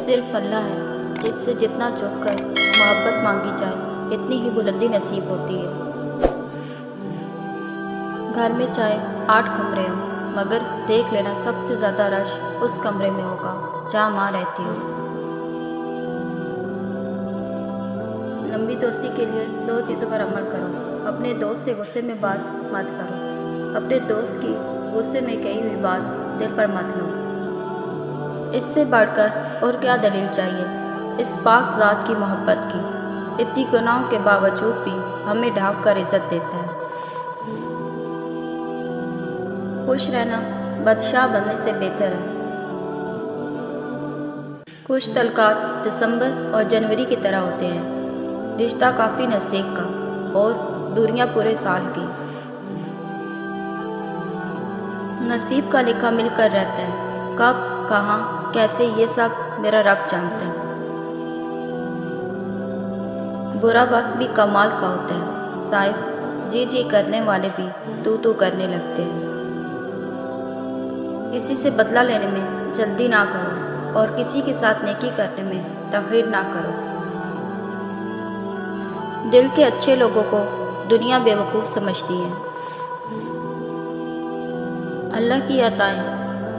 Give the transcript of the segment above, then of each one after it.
صرف اللہ ہے جس سے جتنا جھک کر محبت مانگی جائے اتنی ہی بلندی نصیب ہوتی ہے۔ گھر میں چاہے 8 کمرے ہوں مگر دیکھ لینا سب سے زیادہ رش اس کمرے میں ہوگا جہاں ماں رہتی ہو۔ لمبی دوستی کے لیے 2 چیزوں پر عمل کرو۔ اپنے دوست سے غصے میں بات مت کرو۔ اپنے دوست کی غصے میں کہی ہوئی بات دل پر مت لو۔ اس سے بڑھ کر اور کیا دلیل چاہیے اس پاک ذات کی محبت کی۔ اتنی گناہوں کے باوجود بھی ہمیں ڈھانپ کر عزت دیتا ہے۔ خوش رہنا بادشاہ بننے سے بہتر ہے۔ کچھ تعلقات دسمبر اور جنوری کی طرح ہوتے ہیں، رشتہ کافی نزدیک کا اور دوریاں پورے سال کی۔ نصیب کا لکھا مل کر رہتا ہے، کب کہاں کیسے یہ سب میرا رب جانتا ہے۔ برا وقت بھی کمال کا ہوتا ہے، صاحب جی جی کرنے والے بھی تو کرنے لگتے ہیں۔ کسی سے بدلہ لینے میں جلدی نہ کرو اور کسی کے ساتھ نیکی کرنے میں تاخیر نہ کرو۔ دل کے اچھے لوگوں کو دنیا بے وقوف سمجھتی ہے۔ اللہ کی عطائیں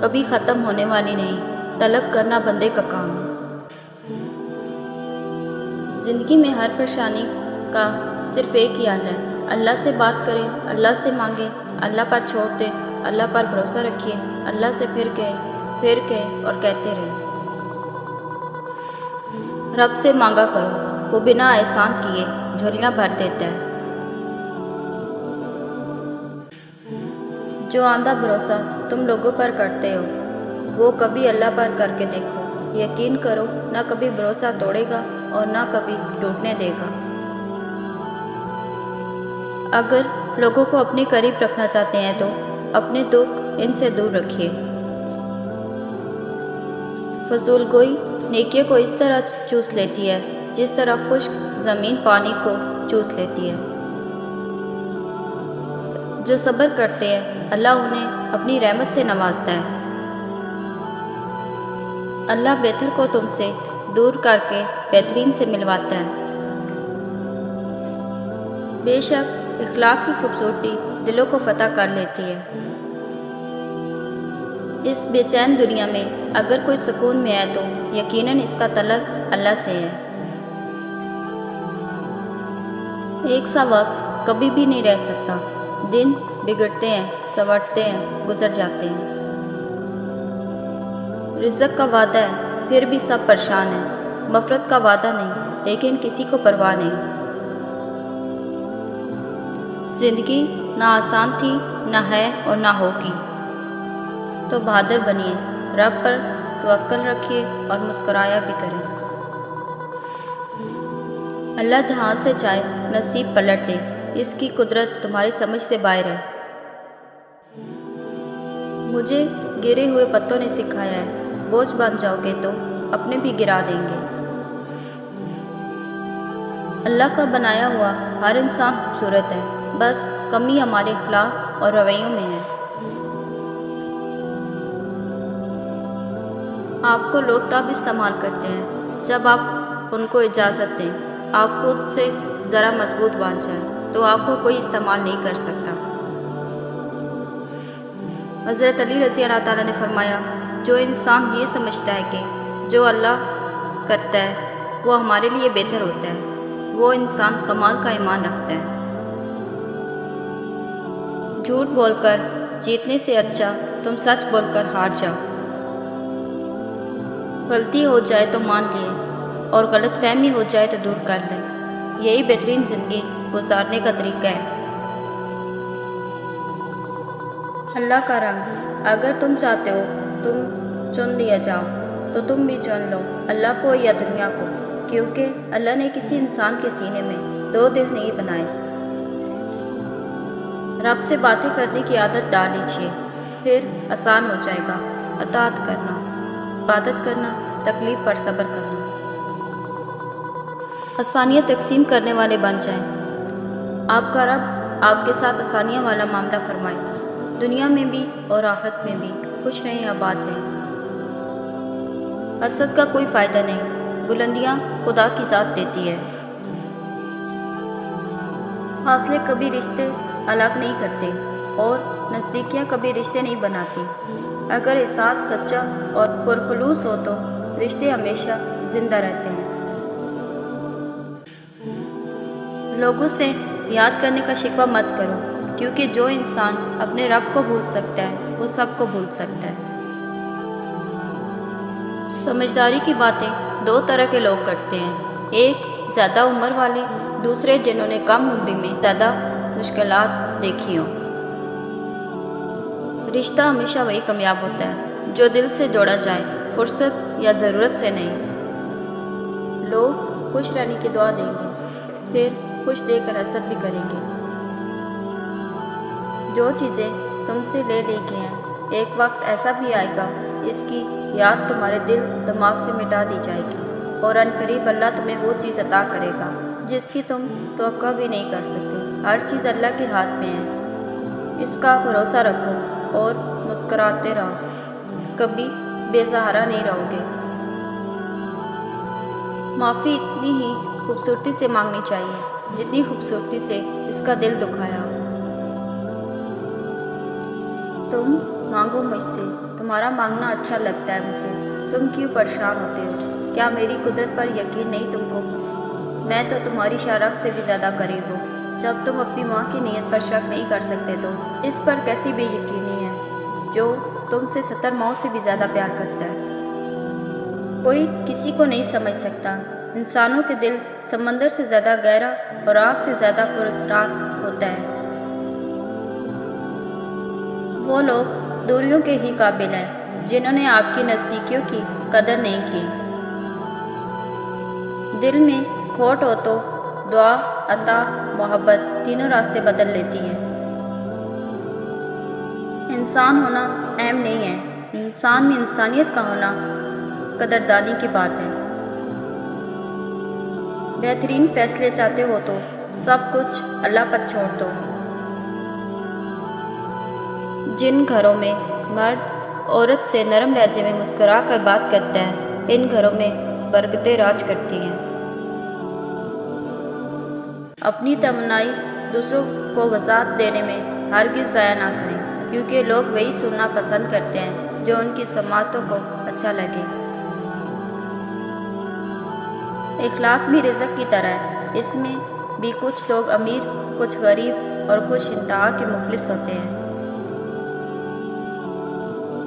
کبھی ختم ہونے والی نہیں، طلب کرنا بندے کا کام ہے۔ زندگی میں ہر پریشانی کا صرف ایک ہی حل ہے، اللہ سے بات کریں، اللہ سے مانگیں، اللہ پر چھوڑ دیں، اللہ پر بھروسہ رکھیے، اللہ سے پھر کہیں اور کہتے رہیں۔ رب سے مانگا کرو، وہ بنا احسان کیے جھولیاں بھر دیتا ہے۔ جو آندھا بھروسہ تم لوگوں پر کرتے ہو وہ کبھی اللہ پر کر کے دیکھو، یقین کرو نہ کبھی بھروسہ توڑے گا اور نہ کبھی ٹوٹنے دے گا۔ اگر لوگوں کو اپنے قریب رکھنا چاہتے ہیں تو اپنے دکھ ان سے دور رکھیے۔ فضول گوئی نیکیوں کو اس طرح چوس لیتی ہے جس طرح خشک زمین پانی کو چوس لیتی ہے۔ جو صبر کرتے ہیں اللہ انہیں اپنی رحمت سے نوازتا ہے۔ اللہ بہتر کو تم سے دور کر کے بہترین سے ملواتا ہے۔ بے شک اخلاق کی خوبصورتی دلوں کو فتح کر لیتی ہے۔ اس بے چین دنیا میں اگر کوئی سکون میں ہے تو یقیناً اس کا تعلق اللہ سے ہے۔ ایک سا وقت کبھی بھی نہیں رہ سکتا، دن بگڑتے ہیں، سنورتے ہیں، گزر جاتے ہیں۔ رزق کا وعدہ ہے پھر بھی سب پریشان ہیں، مغفرت کا وعدہ نہیں لیکن کسی کو پرواہ نہیں۔ زندگی نہ آسان تھی، نہ ہے اور نہ ہوگی، تو بہادر بنیے، رب پر توکل رکھیے اور مسکرایا بھی کریں۔ اللہ جہاں سے چاہے نصیب پلٹ دے، اس کی قدرت تمہاری سمجھ سے باہر ہے۔ مجھے گرے ہوئے پتوں نے سکھایا ہے، بوجھ بن جاؤ گے تو اپنے بھی گرا دیں گے۔ اللہ کا بنایا ہوا ہر انسان خوبصورت ہے، بس کمی ہمارے اخلاق اور رویوں میں ہے۔ آپ کو لوگ تب استعمال کرتے ہیں جب آپ ان کو اجازت دیں۔ آپ خود سے ذرا مضبوط بن جائیں تو آپ کو کوئی استعمال نہیں کر سکتا۔ حضرت علی رضی اللہ تعالیٰ نے فرمایا، جو انسان یہ سمجھتا ہے کہ جو اللہ کرتا ہے وہ ہمارے لیے بہتر ہوتا ہے، وہ انسان کمال کا ایمان رکھتا ہے۔ جھوٹ بول کر جیتنے سے اچھا تم سچ بول کر ہار جاؤ۔ غلطی ہو جائے تو مان لیں اور غلط فہمی ہو جائے تو دور کر لیں، یہی بہترین زندگی گزارنے کا طریقہ ہے۔ اللہ کا رنگ، اگر تم چاہتے ہو تم چن لیا جاؤ تو تم بھی چن لو اللہ کو یا دنیا کو، کیونکہ اللہ نے کسی انسان کے سینے میں 2 دل نہیں بنائے۔ رب سے باتیں کرنے کی عادت ڈال لیجیے، پھر آسان ہو جائے گا اطاعت کرنا، عبادت کرنا، تکلیف پر صبر کرنا۔ آسانیاں تقسیم کرنے والے بن جائیں۔ آپ کا رب آپ کے ساتھ آسانیاں والا معاملہ فرمائے، دنیا میں بھی اور آخرت میں بھی خوش رہیں، آباد رہیں۔ حسد کا کوئی فائدہ نہیں، بلندیاں خدا کی ذات دیتی ہے۔ فاصلے کبھی رشتے الگ نہیں کرتے اور نزدیکیاں کبھی رشتے نہیں بناتی۔ اگر احساس سچا اور پرخلوص ہو تو رشتے ہمیشہ زندہ رہتے ہیں۔ لوگوں سے یاد کرنے کا شکوہ مت کرو، کیونکہ جو انسان اپنے رب کو بھول سکتا ہے وہ سب کو بھول سکتا ہے۔ سمجھداری کی باتیں دو طرح کے لوگ کرتے ہیں، ایک زیادہ عمر والے، دوسرے جنہوں نے کم عمری میں زیادہ مشکلات دیکھی ہوں۔ رشتہ ہمیشہ وہی کامیاب ہوتا ہے جو دل سے جوڑا جائے، فرصت یا ضرورت سے نہیں۔ لوگ خوش رہنے کی دعا دیں گے، پھر خوش دے کر حسد بھی کریں گے۔ جو چیزیں تم سے لے لی گئی ہیں، ایک وقت ایسا بھی آئے گا اس کی یاد تمہارے دل دماغ سے مٹا دی جائے گی، اور عنقریب اللہ تمہیں وہ چیز عطا کرے گا جس کی تم توقع بھی نہیں کر سکتے۔ ہر چیز اللہ کے ہاتھ میں ہے، اس کا بھروسہ رکھو اور مسکراتے رہو، کبھی بے سہارا نہیں رہو گے۔ معافی اتنی ہی خوبصورتی سے مانگنی چاہیے جتنی خوبصورتی سے اس کا دل دکھایا ہو۔ تم مانگو مجھ سے، تمہارا مانگنا اچھا لگتا ہے مجھے، تم کیوں پریشان ہوتے ہو؟ کیا میری قدرت پر یقین نہیں تم کو؟ میں تو تمہاری شارک سے بھی زیادہ قریب ہوں۔ جب تم اپنی ماں کی نیت پر شک نہیں کر سکتے تو اس پر کیسی بے یقینی ہے جو تم سے 70 ماؤں سے بھی زیادہ پیار کرتا ہے۔ کوئی کسی کو نہیں سمجھ سکتا، انسانوں کے دل سمندر سے زیادہ گہرا اور آگ سے زیادہ پراسرار ہوتا ہے۔ وہ لوگ دوریوں کے ہی قابل ہیں جنہوں نے آپ کی نزدیکیوں کی قدر نہیں کی۔ دل میں کھوٹ ہو تو دعا، عطا، محبت تینوں راستے بدل لیتی ہیں۔ انسان ہونا اہم نہیں ہے، انسان میں انسانیت کا ہونا قدردانی کی بات ہے۔ بہترین فیصلے چاہتے ہو تو سب کچھ اللہ پر چھوڑ دو۔ جن گھروں میں مرد عورت سے نرم لہجے میں مسکرا کر بات کرتا ہے، ان گھروں میں برکتیں راج کرتی ہیں۔ اپنی تمنائی دوسروں کو وضاحت دینے میں ہرگز ضائع نہ کریں، کیونکہ لوگ وہی سننا پسند کرتے ہیں جو ان کی سماعتوں کو اچھا لگے۔ اخلاق بھی رزق کی طرح ہے، اس میں بھی کچھ لوگ امیر، کچھ غریب اور کچھ انتہا کے مفلس ہوتے ہیں۔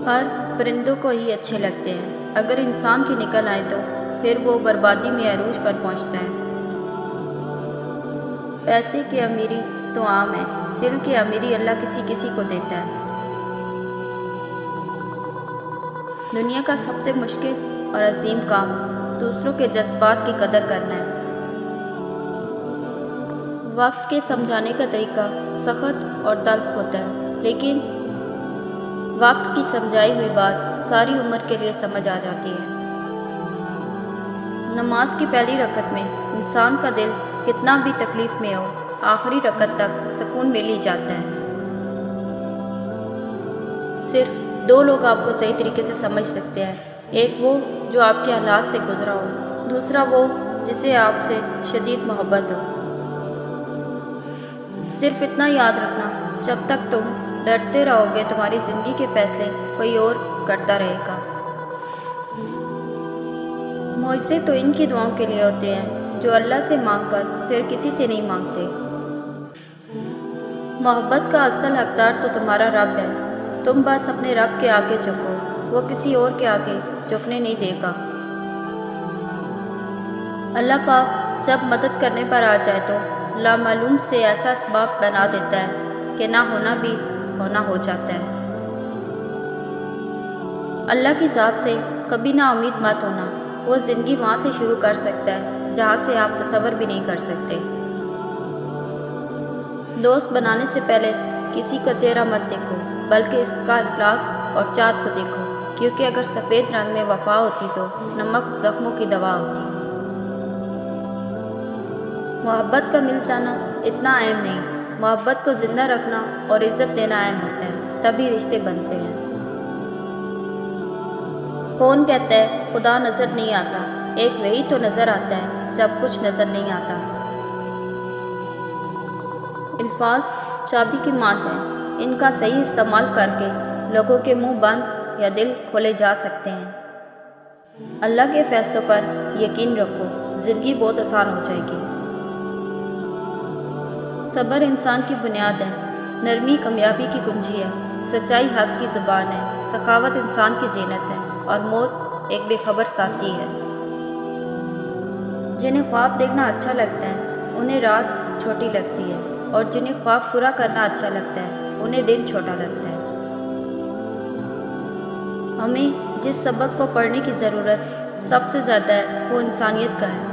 پر پرندوں کو ہی اچھے لگتے ہیں، اگر انسان کی نکل آئے تو پھر وہ بربادی میں عروج پر پہنچتا ہے۔ پیسے کی امیری تو عام ہے، دل کی امیری اللہ کسی کسی کو دیتا ہے۔ دنیا کا سب سے مشکل اور عظیم کام دوسروں کے جذبات کی قدر کرنا ہے۔ وقت کے سمجھانے کا طریقہ سخت اور تلخ ہوتا ہے، لیکن وقت کی سمجھائی ہوئی بات ساری عمر کے لیے سمجھ آ جاتی ہے۔ نماز کی پہلی رکعت میں انسان کا دل کتنا بھی تکلیف میں ہو، آخری رکعت تک سکون مل ہی جاتا ہے۔ صرف دو لوگ آپ کو صحیح طریقے سے سمجھ سکتے ہیں، ایک وہ جو آپ کے حالات سے گزرا ہو، دوسرا وہ جسے آپ سے شدید محبت ہو۔ صرف اتنا یاد رکھنا، جب تک تم ڈرتے رہو گے تمہاری زندگی کے فیصلے کوئی اور کرتا رہے گا۔ معجزے تو ان کی دعاؤں کے لیے ہوتے ہیں جو اللہ سے مانگ کر پھر کسی سے نہیں مانگتے۔ محبت کا اصل حقدار تو تمہارا رب ہے، تم بس اپنے رب کے آگے جھکو، وہ کسی اور کے آگے جھکنے نہیں دے گا۔ اللہ پاک جب مدد کرنے پر آ جائے تو لامعلوم سے ایسا اسباب بنا دیتا ہے کہ نہ ہونا بھی ہونا ہو جاتا ہے۔ اللہ کی ذات سے کبھی نا امید مت ہونا، وہ زندگی وہاں سے شروع کر سکتا ہے جہاں سے آپ تصور بھی نہیں کر سکتے۔ دوست بنانے سے پہلے کسی کا چہرہ مت دیکھو، بلکہ اس کا اخلاق اور چاہت کو دیکھو، کیونکہ اگر سفید رنگ میں وفا ہوتی تو نمک زخموں کی دوا ہوتی۔ محبت کا مل جانا اتنا اہم نہیں، محبت کو زندہ رکھنا اور عزت دینا اہم ہوتا ہے، تبھی رشتے بنتے ہیں۔ کون کہتا ہے خدا نظر نہیں آتا، ایک وہی تو نظر آتا ہے جب کچھ نظر نہیں آتا۔ الفاظ چابی کی مانند ہیں، ان کا صحیح استعمال کر کے لوگوں کے منہ بند یا دل کھولے جا سکتے ہیں۔ اللہ کے فیصلوں پر یقین رکھو، زندگی بہت آسان ہو جائے گی۔ صبر انسان کی بنیاد ہے، نرمی کامیابی کی کنجی ہے، سچائی حق کی زبان ہے، سخاوت انسان کی زینت ہے، اور موت ایک بے خبر ساتھی ہے۔ جنہیں خواب دیکھنا اچھا لگتا ہے انہیں رات چھوٹی لگتی ہے، اور جنہیں خواب پورا کرنا اچھا لگتا ہے انہیں دن چھوٹا لگتا ہے۔ ہمیں جس سبق کو پڑھنے کی ضرورت سب سے زیادہ ہے وہ انسانیت کا ہے۔